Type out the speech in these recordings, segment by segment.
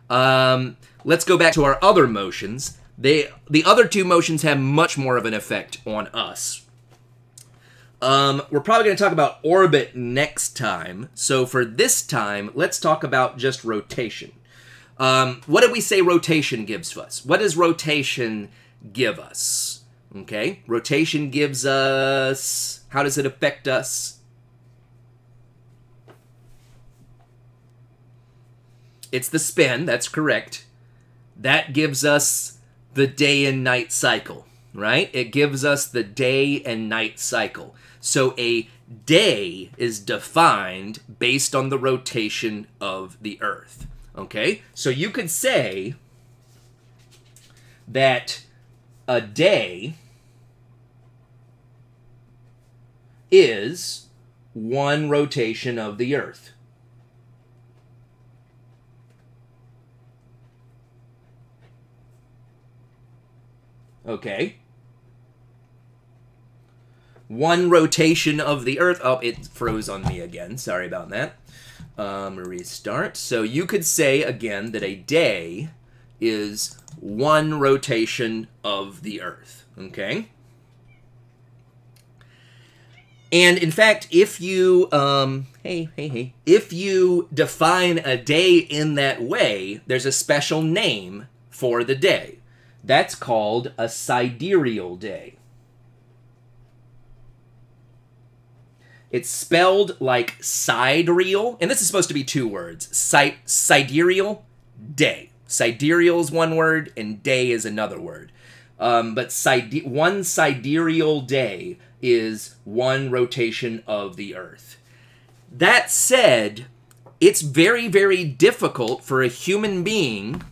Let's go back to our other motions. The other two motions have much more of an effect on us. We're probably going to talk about orbit next time. So for this time, let's talk about just rotation. What did we say rotation gives us? What does rotation give us? Okay, rotation gives us... How does it affect us? It's the spin, that's correct. That gives us the day and night cycle, right? It gives us the day and night cycle. So a day is defined based on the rotation of the Earth, okay? So you could say that a day is one rotation of the Earth. Okay. One rotation of the Earth. Oh, it froze on me again. Sorry about that. Restart. So you could say, again, that a day is one rotation of the Earth. Okay? And, in fact, if you, if you define a day in that way, there's a special name for the day. That's called a sidereal day. It's spelled like sidereal, and this is supposed to be two words. Sidereal, day. Sidereal is one word, and day is another word. But one sidereal day is one rotation of the Earth. That said, it's very, very difficult for a human being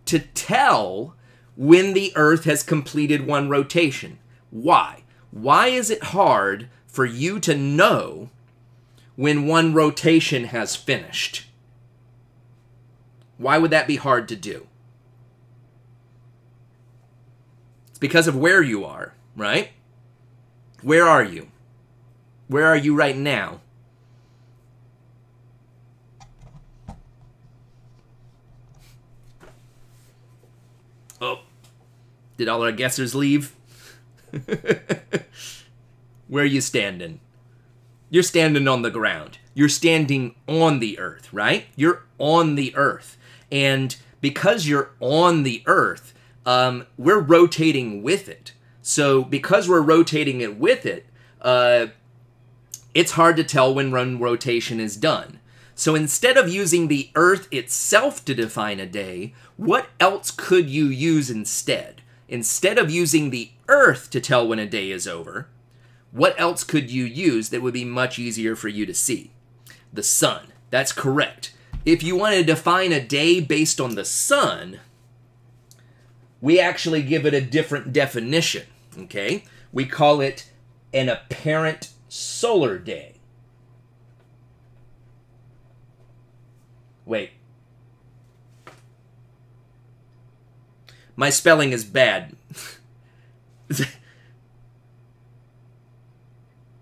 to tell when the Earth has completed one rotation. Why? Why is it hard for you to know when one rotation has finished? Why would that be hard to do? It's because of where you are, right? Where are you? Where are you right now? Oh, did all our guessers leave? Where are you standing? You're standing on the ground. You're standing on the Earth, right? You're on the Earth. And because you're on the Earth, we're rotating with it. So because we're rotating it with it, it's hard to tell when one rotation is done. So instead of using the Earth itself to define a day, what else could you use instead? Instead of using the Earth to tell when a day is over, what else could you use that would be much easier for you to see? The sun. That's correct. If you want to define a day based on the sun, we actually give it a different definition, okay? We call it an apparent solar day. Wait. My spelling is bad.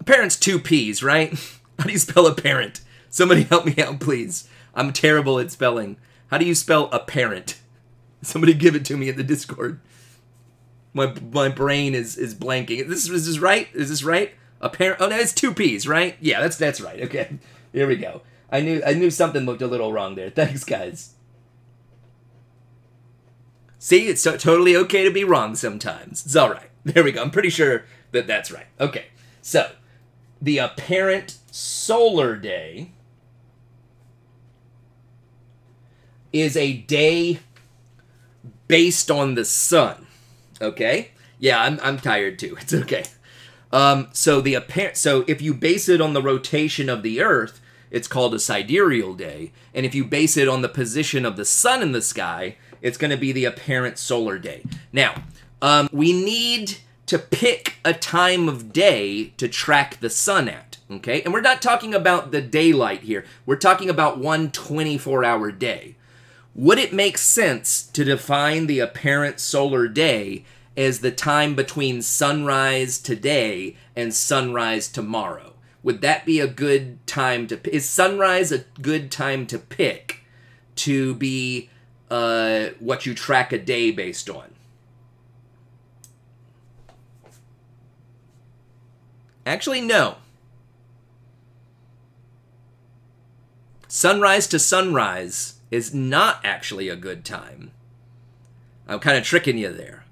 Apparent's two P's, right? How do you spell apparent? Somebody help me out, please. I'm terrible at spelling. How do you spell apparent? Somebody give it to me in the Discord. My brain is blanking. Is this right? Is this right? Apparent. Oh no, it's two P's, right? Yeah, that's right. Okay, here we go. I knew something looked a little wrong there. Thanks, guys. See, it's totally okay to be wrong sometimes. It's all right. There we go. I'm pretty sure that that's right. Okay, so the apparent solar day is a day based on the sun. Okay? Yeah, I'm tired too. It's okay. So if you base it on the rotation of the Earth, it's called a sidereal day. And if you base it on the position of the sun in the sky, it's going to be the apparent solar day. Now, we need to pick a time of day to track the sun at, okay? And we're not talking about the daylight here. We're talking about one 24-hour day. Would it make sense to define the apparent solar day as the time between sunrise today and sunrise tomorrow? Would that be a good time to... Is sunrise a good time to pick to be what you track a day based on. Actually, no. Sunrise to sunrise is not actually a good time. I'm kind of tricking you there.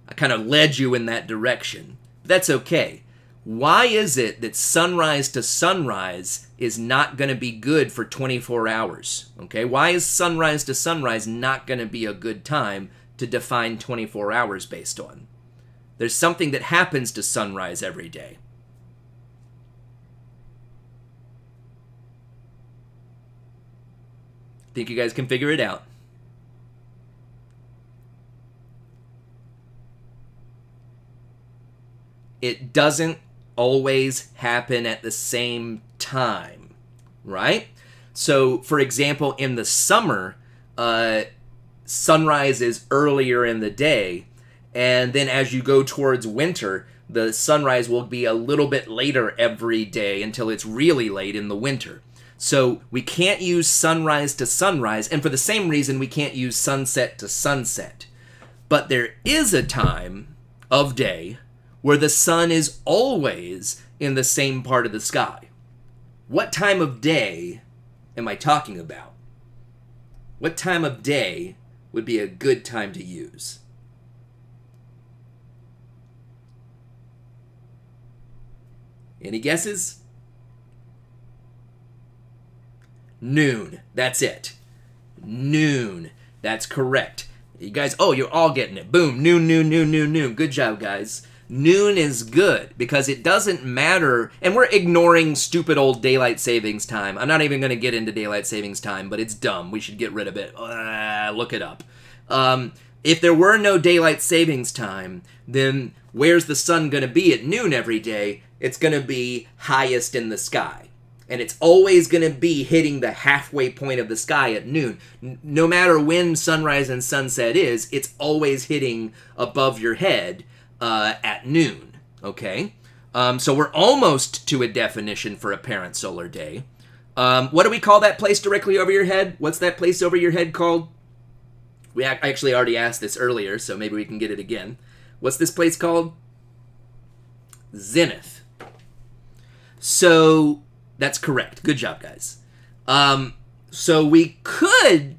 I kind of led you in that direction. That's okay. Why is it that sunrise to sunrise is not going to be good for 24 hours? Okay, why is sunrise to sunrise not going to be a good time to define 24 hours based on? There's something that happens to sunrise every day. Think you guys can figure it out? It doesn't always happen at the same time, right? So, for example, in the summer, sunrise is earlier in the day, and then as you go towards winter, the sunrise will be a little bit later every day until it's really late in the winter. So we can't use sunrise to sunrise, and for the same reason we can't use sunset to sunset. But there is a time of day where the sun is always in the same part of the sky. What time of day am I talking about? What time of day would be a good time to use? Any guesses? Noon. That's it. Noon. That's correct. You guys, oh, you're all getting it. Boom. Noon, noon, noon, noon, noon. Good job, guys. Noon is good because it doesn't matter, and we're ignoring stupid old daylight savings time. I'm not even going to get into daylight savings time, but it's dumb. We should get rid of it. Look it up. If there were no daylight savings time, then where's the sun going to be at noon every day? It's going to be highest in the sky. And it's always going to be hitting the halfway point of the sky at noon. No matter when sunrise and sunset is, it's always hitting above your head at noon, okay? So we're almost to a definition for apparent solar day. What do we call that place directly over your head? What's that place over your head called? I actually already asked this earlier, so maybe we can get it again. What's this place called? Zenith. So that's correct. Good job, guys. So we could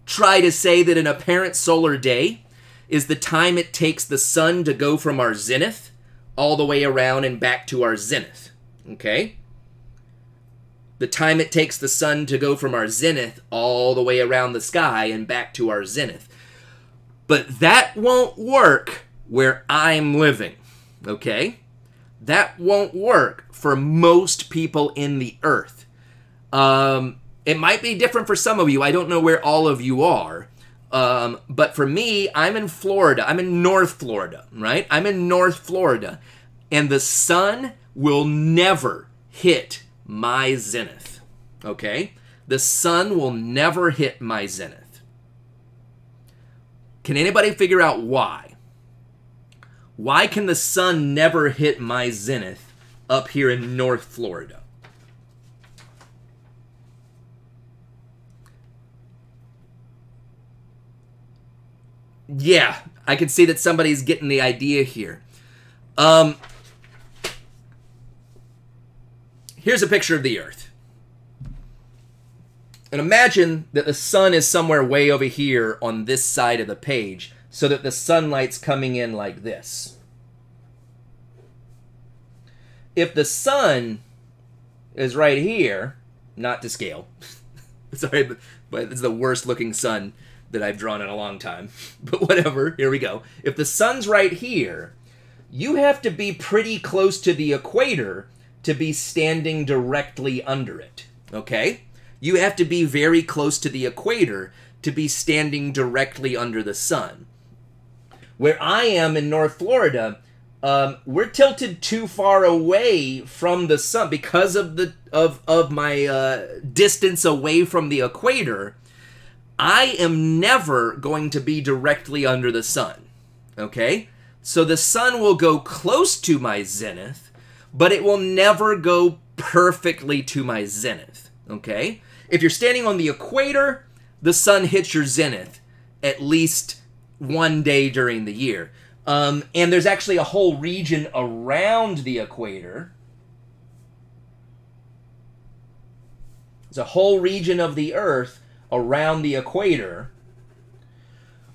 try to say that an apparent solar day is the time it takes the sun to go from our zenith all the way around and back to our zenith, okay? The time it takes the sun to go from our zenith all the way around the sky and back to our zenith. But that won't work where I'm living, okay? That won't work for most people in the earth. It might be different for some of you. I don't know where all of you are. But for me, I'm in Florida. I'm in North Florida, right? I'm in North Florida. And the sun will never hit my zenith, okay? The sun will never hit my zenith. Can anybody figure out why? Why can the sun never hit my zenith up here in North Florida? Yeah, I can see that somebody's getting the idea here. Here's a picture of the Earth. And imagine that the sun is somewhere way over here on this side of the page, so that the sunlight's coming in like this. If the sun is right here, not to scale, sorry, but it's the worst looking sun that I've drawn in a long time, but whatever, here we go. If the sun's right here, you have to be pretty close to the equator to be standing directly under it, okay? You have to be very close to the equator to be standing directly under the sun. Where I am in North Florida, we're tilted too far away from the sun because of my distance away from the equator. I am never going to be directly under the sun, okay? So the sun will go close to my zenith, but it will never go perfectly to my zenith, okay? If you're standing on the equator, the sun hits your zenith at least one day during the year. And there's actually a whole region around the equator. There's a whole region of the Earth around the equator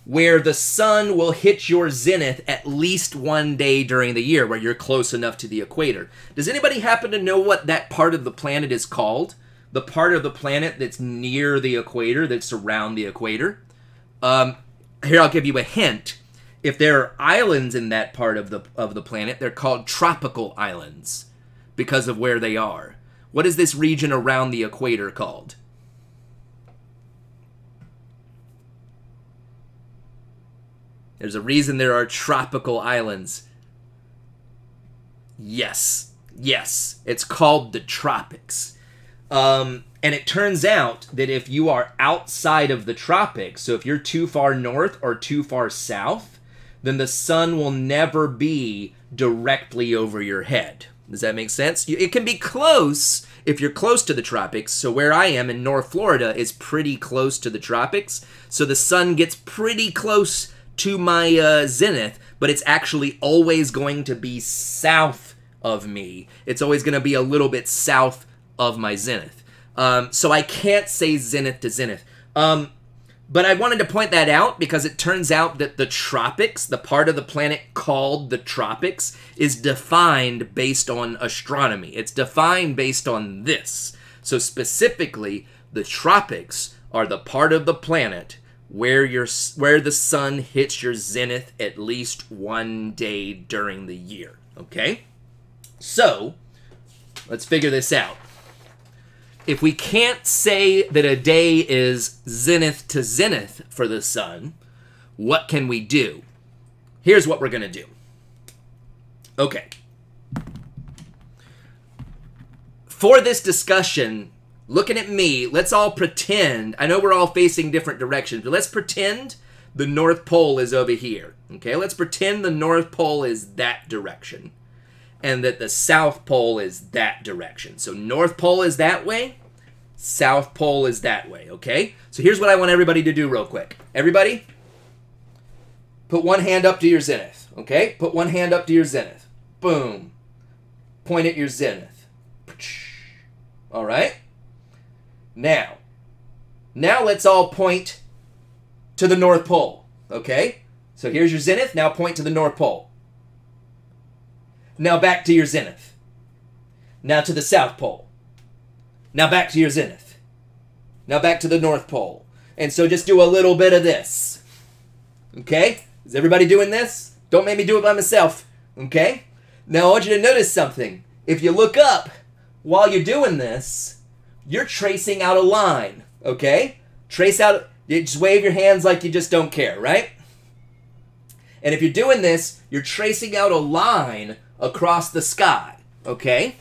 where the sun will hit your zenith at least one day during the year, where you're close enough to the equator. Does anybody happen to know what that part of the planet is called? The part of the planet that's near the equator, that's around the equator? Here, I'll give you a hint. If there are islands in that part of the planet, they're called tropical islands because of where they are. What is this region around the equator called? There's a reason there are tropical islands. Yes. Yes. It's called the tropics. And it turns out that if you are outside of the tropics, so if you're too far north or too far south, then the sun will never be directly over your head. Does that make sense? It can be close if you're close to the tropics. So where I am in North Florida is pretty close to the tropics. So the sun gets pretty close to my zenith, but it's actually always going to be south of me. It's always going to be a little bit south of my zenith. So I can't say zenith to zenith. But I wanted to point that out because it turns out that the tropics, the part of the planet called the tropics, is defined based on astronomy. It's defined based on this. So specifically, the tropics are the part of the planet where the sun hits your zenith at least one day during the year. Okay? So, let's figure this out. If we can't say that a day is zenith to zenith for the sun, what can we do? Here's what we're going to do. Okay. For this discussion, looking at me, let's all pretend, I know we're all facing different directions, but let's pretend the North Pole is over here. Okay, let's pretend the North Pole is that direction and that the South Pole is that direction. So North Pole is that way, South Pole is that way, okay? So here's what I want everybody to do real quick. Everybody, put one hand up to your zenith, okay? Put one hand up to your zenith. Boom. Point at your zenith. All right? Now let's all point to the North Pole, okay? So here's your zenith, now point to the North Pole. Now back to your zenith. Now to the South Pole. Now back to your zenith. Now back to the North Pole. And so just do a little bit of this, okay? Is everybody doing this? Don't make me do it by myself, okay? Now I want you to notice something. If you look up while you're doing this, you're tracing out a line, okay? Trace out, you just wave your hands like you just don't care, right? And if you're doing this, you're tracing out a line across the sky, okay?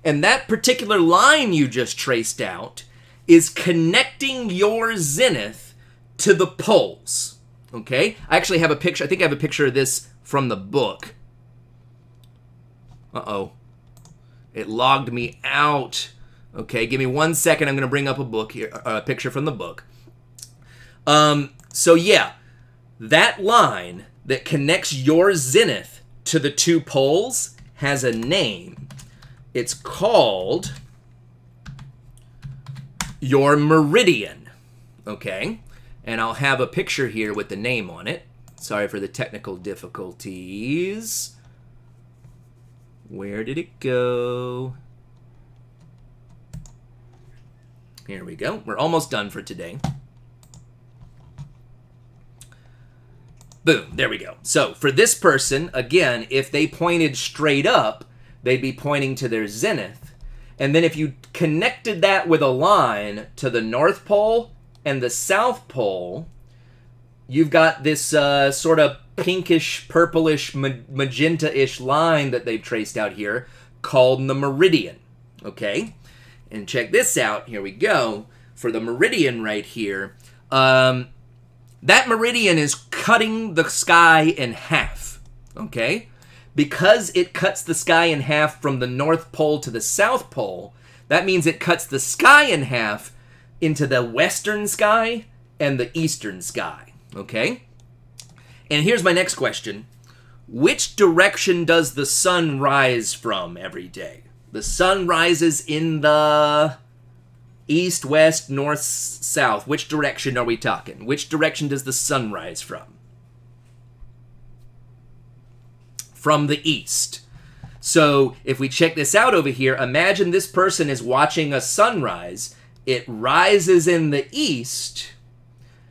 And that particular line you just traced out is connecting your zenith to the poles, okay? I actually have a picture, I think I have a picture of this from the book. Uh-oh. It logged me out. Okay, give me 1 second. I'm going to bring up a book here, a picture from the book. So yeah, that line that connects your zenith to the two poles has a name. It's called your meridian. Okay, and I'll have a picture here with the name on it. Sorry for the technical difficulties. Where did it go? Here we go. We're almost done for today. Boom. There we go. So for this person, again, if they pointed straight up, they'd be pointing to their zenith. And then if you connected that with a line to the North Pole and the South Pole, you've got this sort of pinkish, purplish, magenta-ish line that they've traced out here called the meridian. Okay? And check this out. Here we go. For the meridian right here, that meridian is cutting the sky in half. Okay? Because it cuts the sky in half from the North Pole to the South Pole, that means it cuts the sky in half into the western sky and the eastern sky, okay? And here's my next question. Which direction does the sun rise from every day? The sun rises in the east, west, north, south. Which direction are we talking? Which direction does the sun rise from? From the east. So if we check this out over here, imagine this person is watching a sunrise. It rises in the east.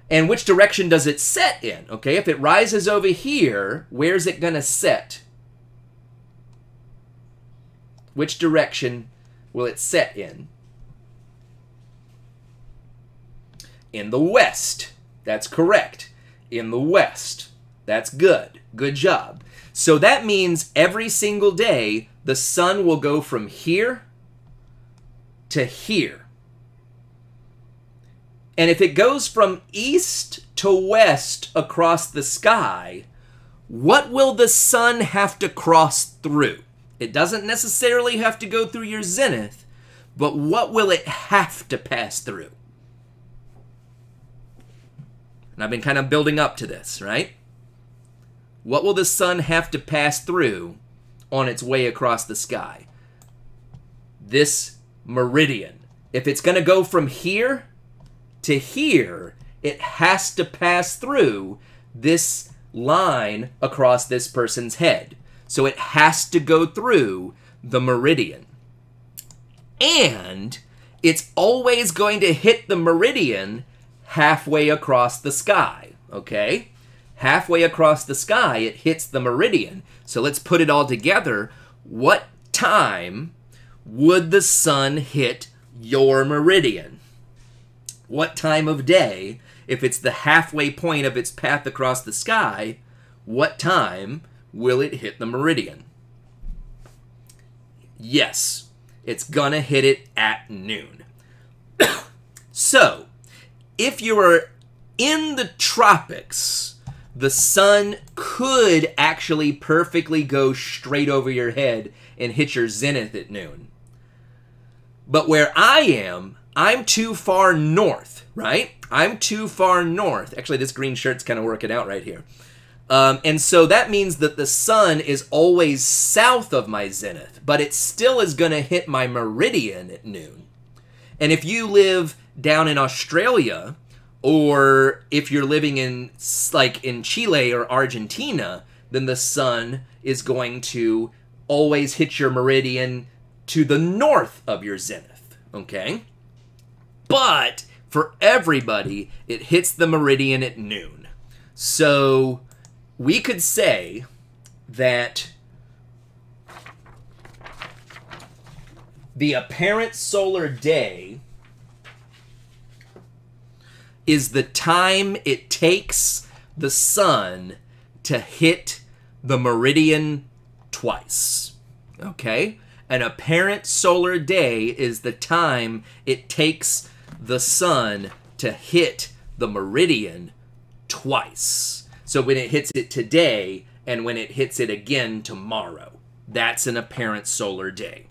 And which direction does it set in? Okay, if it rises over here, where's it going to set? Which direction will it set in? In the west. That's correct. In the west. That's good. Good job. So that means every single day, the sun will go from here to here. And if it goes from east to west across the sky, what will the sun have to cross through? It doesn't necessarily have to go through your zenith, but what will it have to pass through? And I've been kind of building up to this, right? What will the sun have to pass through on its way across the sky? This meridian. If it's going to go from here to here, it has to pass through this line across this person's head. So it has to go through the meridian. And it's always going to hit the meridian halfway across the sky, okay? Halfway across the sky, it hits the meridian. So let's put it all together. What time would the sun hit your meridian? What time of day, if it's the halfway point of its path across the sky, what time will it hit the meridian? Yes, it's gonna hit it at noon. So, if you are in the tropics, the sun could actually perfectly go straight over your head and hit your zenith at noon. But where I am, I'm too far north, right? I'm too far north. Actually, this green shirt's kind of working out right here. And so that means that the sun is always south of my zenith, but it still is going to hit my meridian at noon. And if you live down in Australia, or if you're living in, like, in Chile or Argentina, then the sun is going to always hit your meridian to the north of your zenith, okay? But for everybody, it hits the meridian at noon. So we could say that the apparent solar day is the time it takes the sun to hit the meridian twice, okay? An apparent solar day is the time it takes the sun to hit the meridian twice. So when it hits it today and when it hits it again tomorrow, that's an apparent solar day.